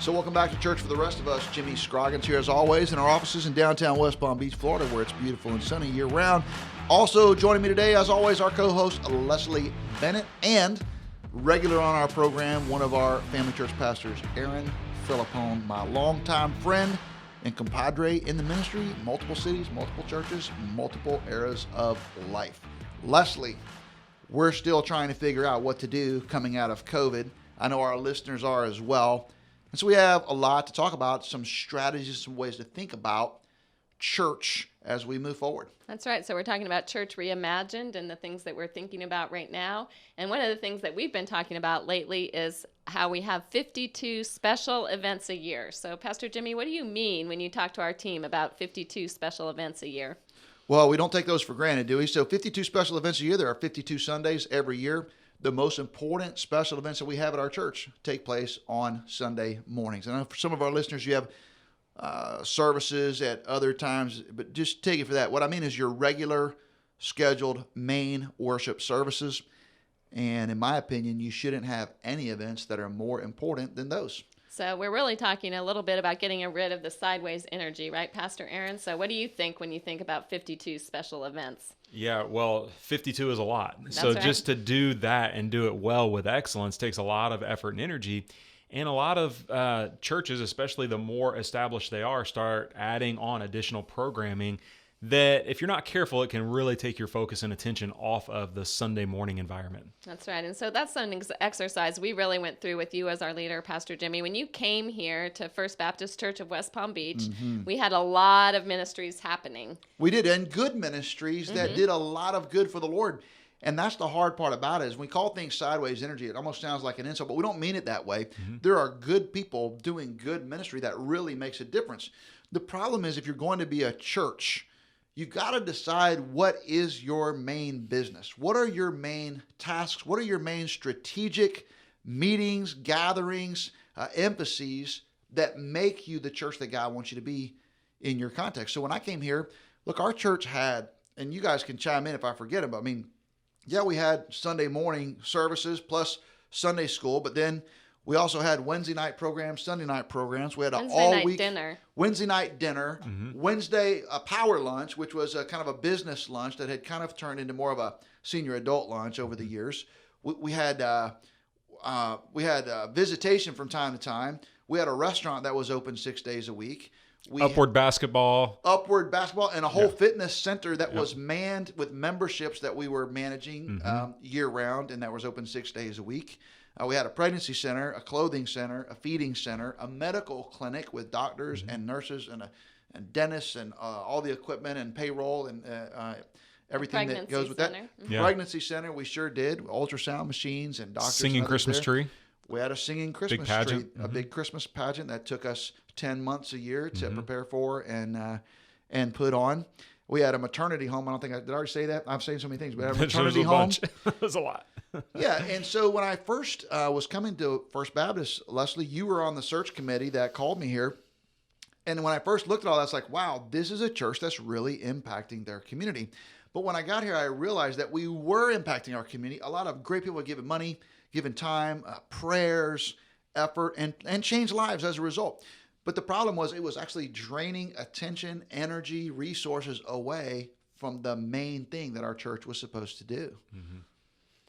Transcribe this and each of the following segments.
So welcome back to Church for the Rest of Us. Jimmy Scroggins here as always in our offices in downtown West Palm Beach, Florida, where it's beautiful and sunny year-round. Also joining me today, as always, our co-host Leslie Bennett, and regular on our program, one of our family church pastors, Aaron Philippone, my longtime friend and compadre in the ministry, multiple cities, multiple churches, multiple eras of life. Leslie, we're still trying to figure out what to do coming out of COVID. I know our listeners are as well. And so we have a lot to talk about, some strategies, some ways to think about church as we move forward. That's right. So we're talking about Church Reimagined and the things that we're thinking about right now. And one of the things that we've been talking about lately is how we have 52 special events a year. So Pastor Jimmy, what do you mean when you talk to our team about 52 special events a year? Well, we don't take those for granted, do we? So 52 special events a year. There are 52 Sundays every year. The most important special events that we have at our church take place on Sunday mornings. And I know for some of our listeners, you have services at other times, but just take it for that. What I mean is your regular scheduled main worship services. And in my opinion, you shouldn't have any events that are more important than those. So we're really talking a little bit about getting rid of the sideways energy, right, Pastor Aaron? So what do you think when you think about 52 special events? Yeah, well, 52 is a lot. That's so right. just to do that and do it well with excellence takes a lot of effort and energy. And a lot of churches, especially the more established they are, start adding on additional programming that, if you're not careful, it can really take your focus and attention off of the Sunday morning environment. That's right. And so that's an exercise we really went through with you as our leader, Pastor Jimmy. When you came here to First Baptist Church of West Palm Beach, we had a lot of ministries happening. We did, and good ministries that did a lot of good for the Lord. And that's the hard part about it, is we call things sideways energy. It almost sounds like an insult, but we don't mean it that way. There are good people doing good ministry that really makes a difference. The problem is, if you're going to be a church, you got to decide what is your main business. What are your main tasks? What are your main strategic meetings, gatherings, emphases that make you the church that God wants you to be in your context? So when I came here, look, our church had, and you guys can chime in if I forget them, but I mean, yeah, we had Sunday morning services plus Sunday school, but then we also had Wednesday night programs, Sunday night programs. We had an all-week Wednesday night dinner, Wednesday a power lunch, which was a kind of a business lunch that had kind of turned into more of a senior adult lunch over the years. We had visitation from time to time. We had a restaurant that was open 6 days a week. Upward basketball, and a whole fitness center that was manned with memberships that we were managing year-round, and that was open 6 days a week. We had a pregnancy center, a clothing center, a feeding center, a medical clinic with doctors and nurses and dentists and all the equipment and payroll and everything that goes with that. Pregnancy center, we sure did. Ultrasound machines and doctors. Singing Christmas tree. We had a singing Christmas tree, a big Christmas pageant that took us 10 months a year to prepare for and put on. We had a maternity home. I don't think did I already say that? I've said so many things, but I had a maternity home. There's a lot. Yeah, and so when I first was coming to First Baptist, Leslie, you were on the search committee that called me here. And when I first looked at all that, I was like, wow, this is a church that's really impacting their community. But when I got here, I realized that we were impacting our community. A lot of great people were giving money, giving time, prayers, effort, and changed lives as a result. But the problem was it was actually draining attention, energy, resources away from the main thing that our church was supposed to do.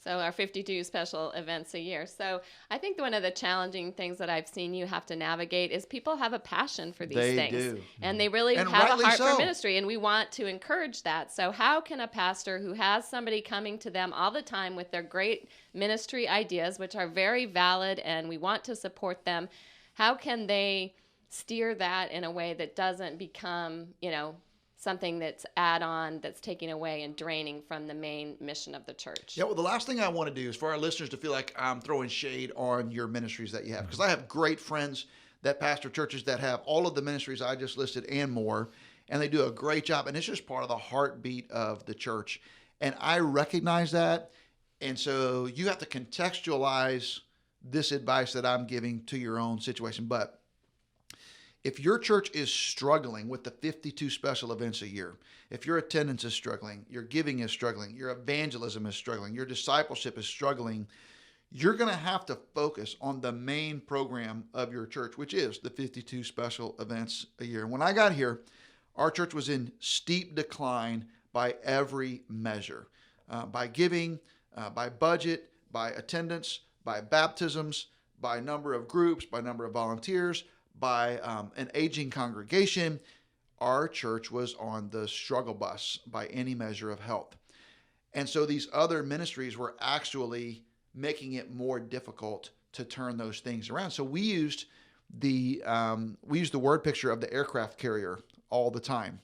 So our 52 special events a year. So I think one of the challenging things that I've seen you have to navigate is people have a passion for these things. They do. And they really have a heart for ministry, and we want to encourage that. So how can a pastor who has somebody coming to them all the time with their great ministry ideas, which are very valid and we want to support them, how can they steer that in a way that doesn't become, something that's add-on, that's taking away and draining from the main mission of the church? Yeah, well, the last thing I want to do is for our listeners to feel like I'm throwing shade on your ministries that you have, because I have great friends that pastor churches that have all of the ministries I just listed and more, and they do a great job, and it's just part of the heartbeat of the church. And I recognize that, and so you have to contextualize this advice that I'm giving to your own situation. But if your church is struggling with the 52 special events a year, if your attendance is struggling, your giving is struggling, your evangelism is struggling, your discipleship is struggling, you're going to have to focus on the main program of your church, which is the 52 special events a year. When I got here, our church was in steep decline by every measure, by giving, by budget, by attendance, by baptisms, by number of groups, by number of volunteers, by an aging congregation. Our church was on the struggle bus by any measure of health. And so these other ministries were actually making it more difficult to turn those things around. So we used the word picture of the aircraft carrier all the time.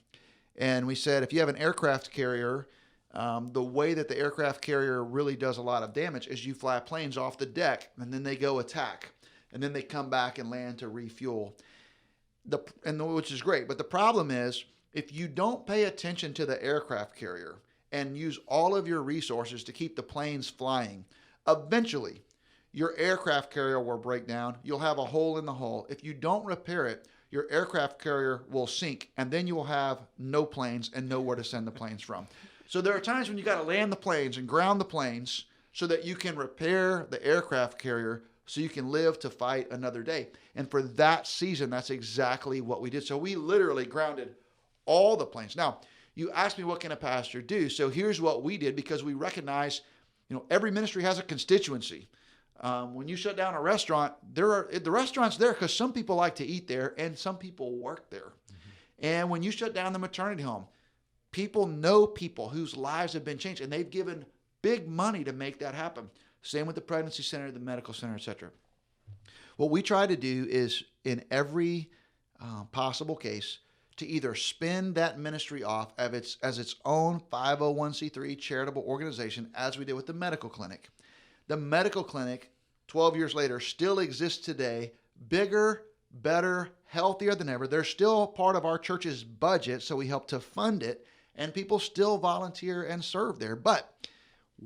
And we said, if you have an aircraft carrier, the way that the aircraft carrier really does a lot of damage is you fly planes off the deck, and then they go attack, and then they come back and land to refuel, which is great. But the problem is, if you don't pay attention to the aircraft carrier and use all of your resources to keep the planes flying, eventually your aircraft carrier will break down. You'll have a hole in the hull. If you don't repair it, your aircraft carrier will sink, and then you will have no planes and nowhere to send the planes from. So there are times when you got to land the planes and ground the planes so that you can repair the aircraft carrier so you can live to fight another day. And for that season, that's exactly what we did. So we literally grounded all the planes. Now, you asked me, what can a pastor do? So here's what we did, because we recognize, every ministry has a constituency. When you shut down a restaurant, the restaurant's there because some people like to eat there and some people work there. Mm-hmm. And when you shut down the maternity home, people know people whose lives have been changed, and they've given big money to make that happen. Same with the pregnancy center, the medical center, etc. What we try to do is, in every possible case, to either spin that ministry off as its own 501c3 charitable organization, as we did with the medical clinic. The medical clinic, 12 years later, still exists today, bigger, better, healthier than ever. They're still part of our church's budget, so we help to fund it, and people still volunteer and serve there. But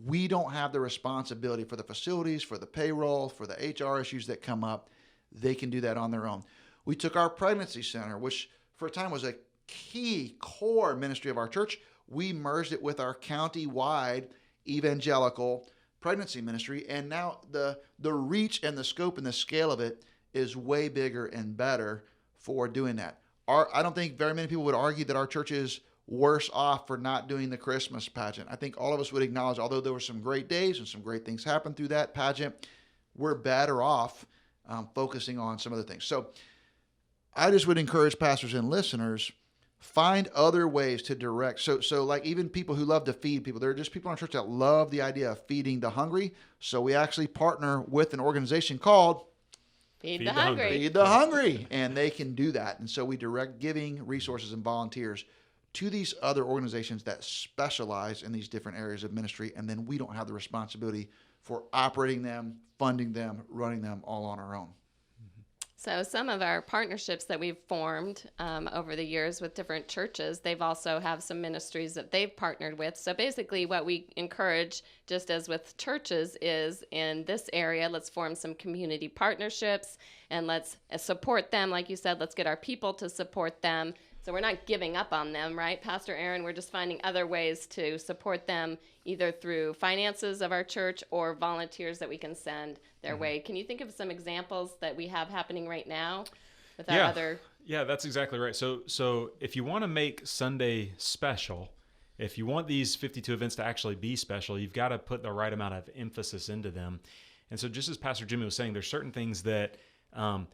we don't have the responsibility for the facilities, for the payroll, for the HR issues that come up. They can do that on their own. We took our pregnancy center, which for a time was a key core ministry of our church. We merged it with our county-wide evangelical pregnancy ministry, and now the reach and the scope and the scale of it is way bigger and better for doing that. I don't think very many people would argue that our church is worse off for not doing the Christmas pageant. I think all of us would acknowledge, although there were some great days and some great things happened through that pageant, we're better off focusing on some other things. So I just would encourage pastors and listeners, find other ways to direct. So like even people who love to feed people, there are just people in our church that love the idea of feeding the hungry. So we actually partner with an organization called Feed the Hungry. Feed the Hungry. And they can do that. And so we direct giving, resources, and volunteers to these other organizations that specialize in these different areas of ministry. And then we don't have the responsibility for operating them, funding them, running them all on our own. So some of our partnerships that we've formed over the years with different churches, they've also have some ministries that they've partnered with. So basically what we encourage, just as with churches, is in this area, let's form some community partnerships and let's support them. Like you said, let's get our people to support them. So we're not giving up on them, right, Pastor Aaron? We're just finding other ways to support them, either through finances of our church or volunteers that we can send their way. Can you think of some examples that we have happening right now with our other? Yeah, that's exactly right. So if you want to make Sunday special, if you want these 52 events to actually be special, you've got to put the right amount of emphasis into them. And so just as Pastor Jimmy was saying, there's certain things that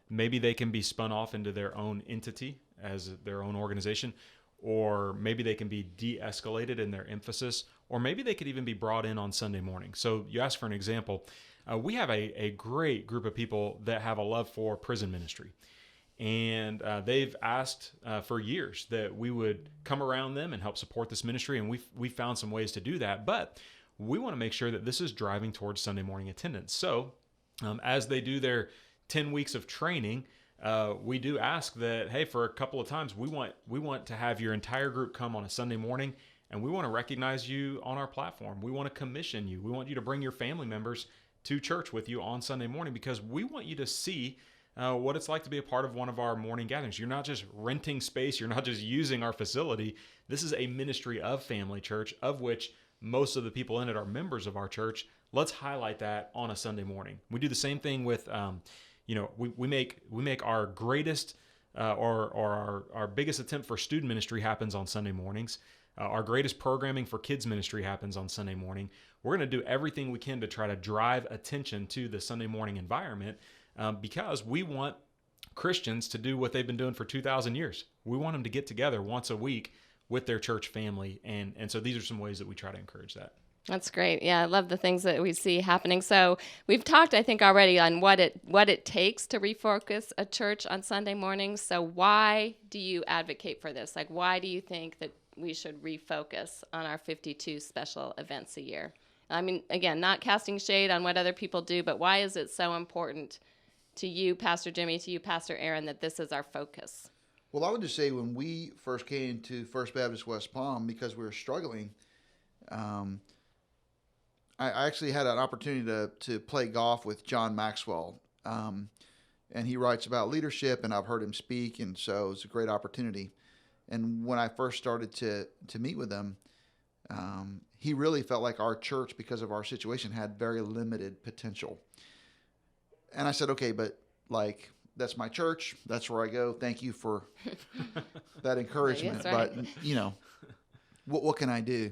maybe they can be spun off into their own entity as their own organization, or maybe they can be de-escalated in their emphasis, or maybe they could even be brought in on Sunday morning. So you asked for an example. We have a great group of people that have a love for prison ministry. And they've asked for years that we would come around them and help support this ministry. And we've found some ways to do that. But we want to make sure that this is driving towards Sunday morning attendance. So as they do their 10 weeks of training, we do ask that, hey, for a couple of times, we want to have your entire group come on a Sunday morning, and we want to recognize you on our platform. We want to commission you. We want you to bring your family members to church with you on Sunday morning, because we want you to see what it's like to be a part of one of our morning gatherings. You're not just renting space. You're not just using our facility. This is a ministry of Family Church, of which most of the people in it are members of our church. Let's highlight that on a Sunday morning. We do the same thing with, we make our greatest or our biggest attempt for student ministry happens on Sunday mornings. Our greatest programming for kids ministry happens on Sunday morning. We're going to do everything we can to try to drive attention to the Sunday morning environment because we want Christians to do what they've been doing for 2,000 years. We want them to get together once a week with their church family. And so these are some ways that we try to encourage that. That's great. Yeah, I love the things that we see happening. So we've talked, I think, already on what it takes to refocus a church on Sunday mornings. So why do you advocate for this? Like, why do you think that we should refocus on our 52 special events a year? I mean, again, not casting shade on what other people do, but why is it so important to you, Pastor Jimmy, to you, Pastor Aaron, that this is our focus? Well, I would just say when we first came to First Baptist West Palm, because we were struggling, I actually had an opportunity to play golf with John Maxwell, and he writes about leadership, and I've heard him speak, and so it was a great opportunity. And when I first started to meet with him, he really felt like our church, because of our situation, had very limited potential. And I said, okay, but like, that's my church. That's where I go. Thank you for that encouragement. Right. But, what can I do?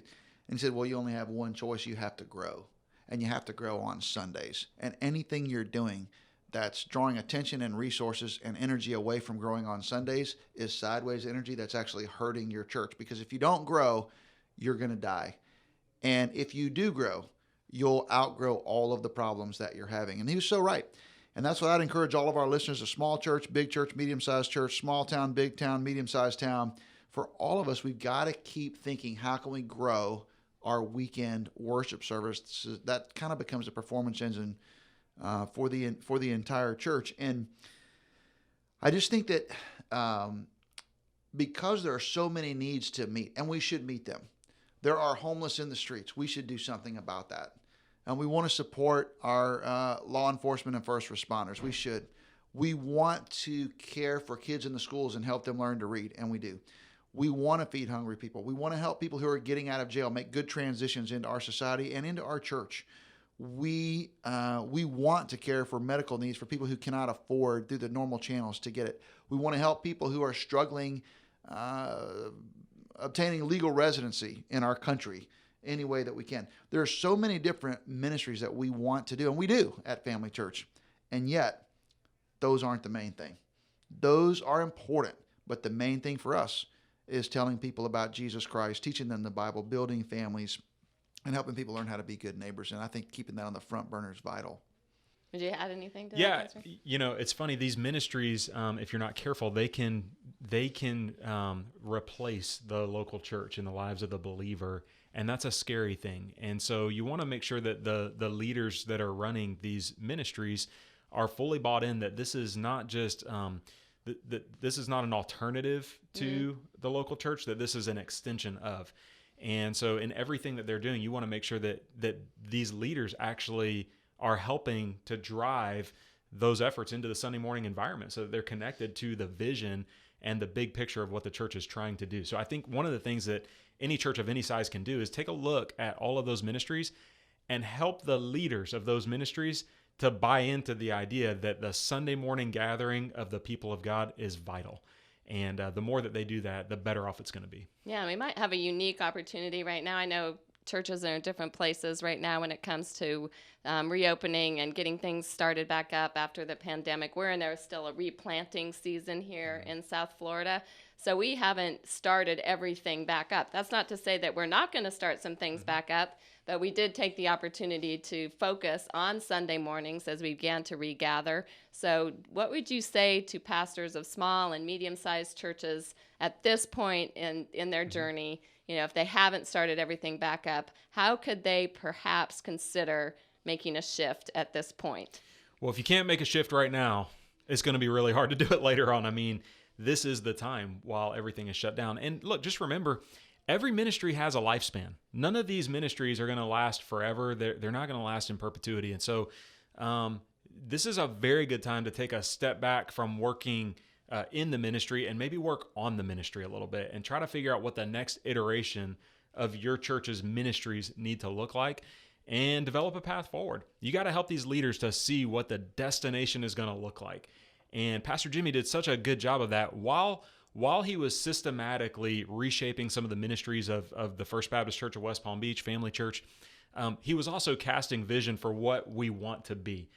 And he said, well, you only have one choice. You have to grow, and you have to grow on Sundays. And anything you're doing that's drawing attention and resources and energy away from growing on Sundays is sideways energy that's actually hurting your church. Because if you don't grow, you're going to die. And if you do grow, you'll outgrow all of the problems that you're having. And he was so right. And that's what I'd encourage all of our listeners, a small church, big church, medium-sized church, small town, big town, medium-sized town. For all of us, we've got to keep thinking, how can we grow our weekend worship service? So that kind of becomes a performance engine for the entire church. And I just think that because there are so many needs to meet, and we should meet them. There are homeless in the streets. We should do something about that. And we want to support our law enforcement and first responders. We should. We want to care for kids in the schools and help them learn to read, and we do. We want to feed hungry people. We want to help people who are getting out of jail make good transitions into our society and into our church. We want to care for medical needs for people who cannot afford through the normal channels to get it. We want to help people who are struggling obtaining legal residency in our country any way that we can. There are so many different ministries that we want to do, and we do at Family Church, and yet those aren't the main thing. Those are important, but the main thing for us is telling people about Jesus Christ, teaching them the Bible, building families, and helping people learn how to be good neighbors. And I think keeping that on the front burner is vital. Would you add anything to that? Yeah, it's funny. These ministries, if you're not careful, they can replace the local church in the lives of the believer, and that's a scary thing. And so you want to make sure that the leaders that are running these ministries are fully bought in that this is not just that this is not an alternative to the local church, that this is an extension of. And so in everything that they're doing, you want to make sure that these leaders actually are helping to drive those efforts into the Sunday morning environment so that they're connected to the vision and the big picture of what the church is trying to do. So I think one of the things that any church of any size can do is take a look at all of those ministries and help the leaders of those ministries to buy into the idea that the Sunday morning gathering of the people of God is vital. And the more that they do that, the better off it's going to be. Yeah, we might have a unique opportunity right now. I know churches are in different places right now when it comes to reopening and getting things started back up after the pandemic. There's still a replanting season here in South Florida. So we haven't started everything back up. That's not to say that we're not going to start some things back up, but we did take the opportunity to focus on Sunday mornings as we began to regather. So what would you say to pastors of small and medium-sized churches at this point in their journey? If they haven't started everything back up, how could they perhaps consider making a shift at this point? Well, if you can't make a shift right now, it's going to be really hard to do it later on. I mean, this is the time while everything is shut down. And look, just remember, every ministry has a lifespan. None of these ministries are going to last forever. They're not going to last in perpetuity. And so this is a very good time to take a step back from working in the ministry and maybe work on the ministry a little bit and try to figure out what the next iteration of your church's ministries need to look like and develop a path forward. You got to help these leaders to see what the destination is going to look like. And Pastor Jimmy did such a good job of that while he was systematically reshaping some of the ministries of the First Baptist Church of West Palm Beach, Family Church. He was also casting vision for what we want to be: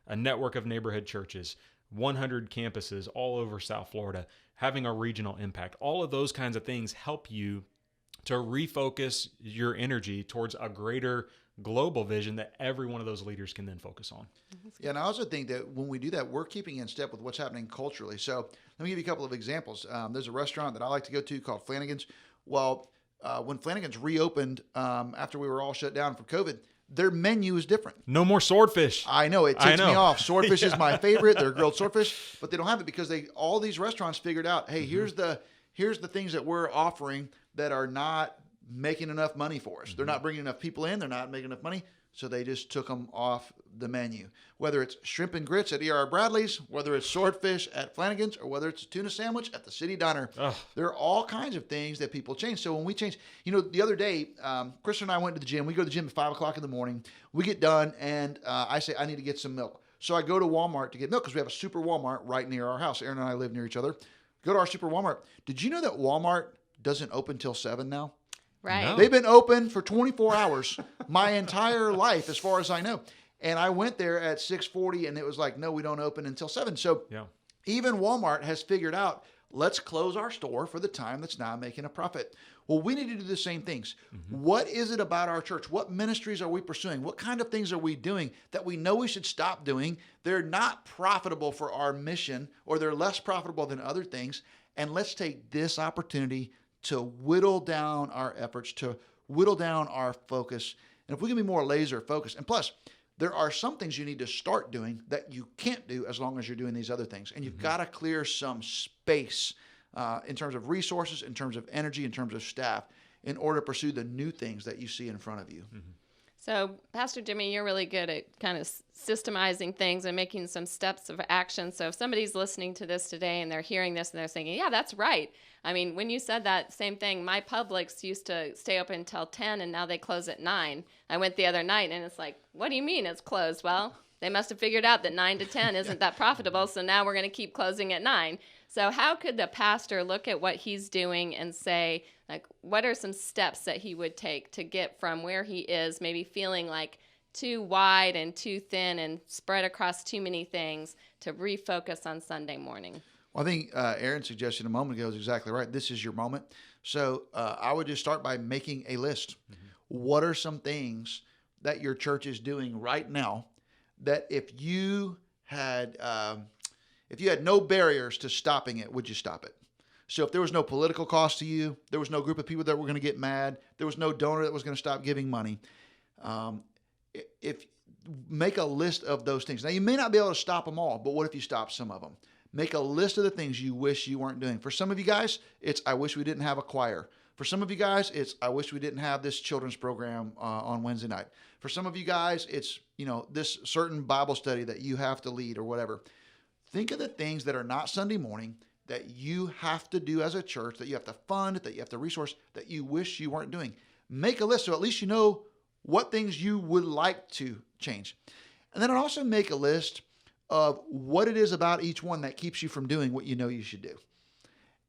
a network of neighborhood churches, 100 campuses all over South Florida, having a regional impact. All of those kinds of things help you to refocus your energy towards a greater global vision that every one of those leaders can then focus on. Yeah, and I also think that when we do that, we're keeping in step with what's happening culturally. So let me give you a couple of examples. There's a restaurant that I like to go to called Flanagan's. Well, when Flanagan's reopened after we were all shut down for COVID, their menu is different. No more swordfish. I know, it ticks me off. Swordfish is my favorite. They're grilled swordfish, but they don't have it because all these restaurants figured out, hey, here's the things that we're offering that are not making enough money for us. They're not bringing enough people in. They're not making enough money. So they just took them off the menu. Whether it's shrimp and grits at E.R. Bradley's, whether it's swordfish at Flanagan's, or whether it's a tuna sandwich at the City Diner. There are all kinds of things that people change. So when we change, the other day, Chris and I went to the gym. We go to the gym at 5 o'clock in the morning. We get done, and I say, I need to get some milk. So I go to Walmart to get milk because we have a super Walmart right near our house. Aaron and I live near each other. Go to our super Walmart. Did you know that Walmart doesn't open till 7 now? Right. No. They've been open for 24 hours my entire life, as far as I know. And I went there at 6:40, and it was like, no, we don't open until 7. So even Walmart has figured out, let's close our store for the time that's not making a profit. Well, we need to do the same things. What is it about our church? What ministries are we pursuing? What kind of things are we doing that we know we should stop doing? They're not profitable for our mission, or they're less profitable than other things. And let's take this opportunity to whittle down our efforts, to whittle down our focus. And if we can be more laser focused, and plus, there are some things you need to start doing that you can't do as long as you're doing these other things. And you've got to clear some space in terms of resources, in terms of energy, in terms of staff, in order to pursue the new things that you see in front of you. So, Pastor Jimmy, you're really good at kind of systemizing things and making some steps of action. So if somebody's listening to this today and they're hearing this and they're thinking, yeah, that's right. I mean, when you said that same thing, my Publix used to stay open until 10 and now they close at 9. I went the other night and it's like, what do you mean it's closed? Well, they must have figured out that 9 to 10 isn't that profitable, so now we're going to keep closing at 9. So how could the pastor look at what he's doing and say, like, what are some steps that he would take to get from where he is, maybe feeling like too wide and too thin and spread across too many things, to refocus on Sunday morning? Well, I think Aaron's suggestion a moment ago is exactly right. This is your moment. So I would just start by making a list. What are some things that your church is doing right now that if you had no barriers to stopping it, would you stop it? So if there was no political cost to you, there was no group of people that were going to get mad, there was no donor that was going to stop giving money, if make a list of those things. Now, you may not be able to stop them all, but what if you stop some of them? Make a list of the things you wish you weren't doing. For some of you guys, it's, I wish we didn't have a choir. For some of you guys, it's, I wish we didn't have this children's program on Wednesday night. For some of you guys, it's, this certain Bible study that you have to lead or whatever. Think of the things that are not Sunday morning that you have to do as a church, that you have to fund, that you have to resource, that you wish you weren't doing. Make a list so at least you know what things you would like to change. And then also make a list of what it is about each one that keeps you from doing what you know you should do.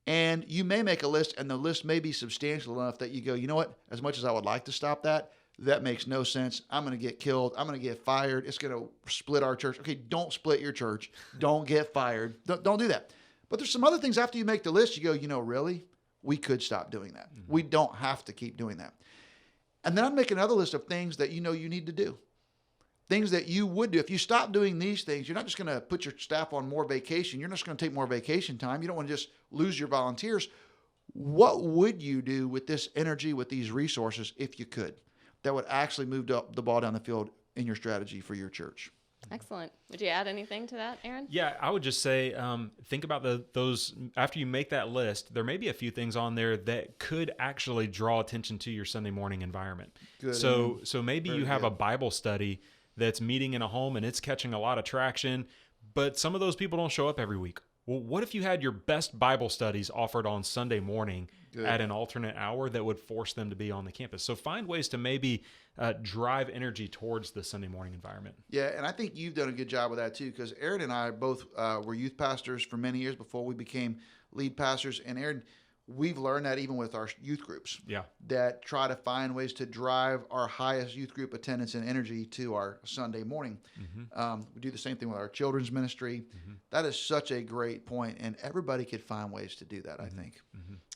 And you may make a list, and the list may be substantial enough that you go, you know what, as much as I would like to stop that, that makes no sense. I'm going to get killed. I'm going to get fired. It's going to split our church. Okay, don't split your church. Don't get fired. Don't do that. But there's some other things after you make the list, you go, really? We could stop doing that. We don't have to keep doing that. And then I'd make another list of things that you need to do. Things that you would do. If you stop doing these things, you're not just going to put your staff on more vacation. You're not just going to take more vacation time. You don't want to just lose your volunteers. What would you do with this energy, with these resources, if you could, that would actually move the ball down the field in your strategy for your church? Excellent. Would you add anything to that, Aaron? Yeah, I would just say, think about those, after you make that list, there may be a few things on there that could actually draw attention to your Sunday morning environment. Good. So maybe Very you have good. a Bible study that's meeting in a home and it's catching a lot of traction, but some of those people don't show up every week. Well, what if you had your best Bible studies offered on Sunday morning at an alternate hour that would force them to be on the campus? So find ways to maybe drive energy towards the Sunday morning environment. Yeah, and I think you've done a good job with that too, because Aaron and I both were youth pastors for many years before we became lead pastors. And Aaron, we've learned that even with our youth groups, that try to find ways to drive our highest youth group attendance and energy to our Sunday morning. We do the same thing with our children's ministry. That is such a great point, and everybody could find ways to do that, I think.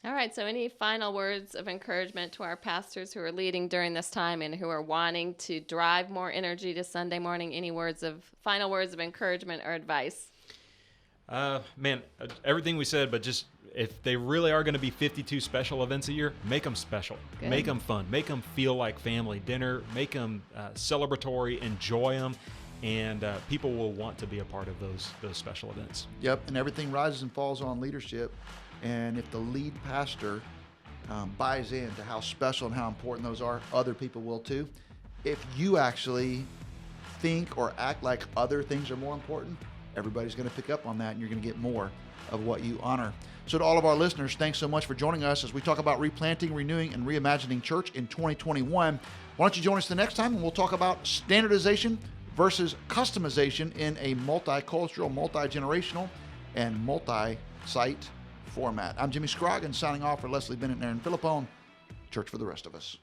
All right, so any final words of encouragement to our pastors who are leading during this time and who are wanting to drive more energy to Sunday morning? Any final words of encouragement or advice? Man, everything we said, but just if they really are going to be 52 special events a year, make them special. Good. Make them fun. Make them feel like family dinner. Make them celebratory. Enjoy them. And people will want to be a part of those special events. Yep, and everything rises and falls on leadership. And if the lead pastor buys into how special and how important those are, other people will too. If you actually think or act like other things are more important, everybody's going to pick up on that, and you're going to get more of what you honor. So to all of our listeners, thanks so much for joining us as we talk about replanting, renewing, and reimagining church in 2021. Why don't you join us the next time, and we'll talk about standardization versus customization in a multicultural, multi-generational, and multi-site format. I'm Jimmy Scroggins signing off for Leslie Bennett and Aaron Philippone. Church for the rest of us.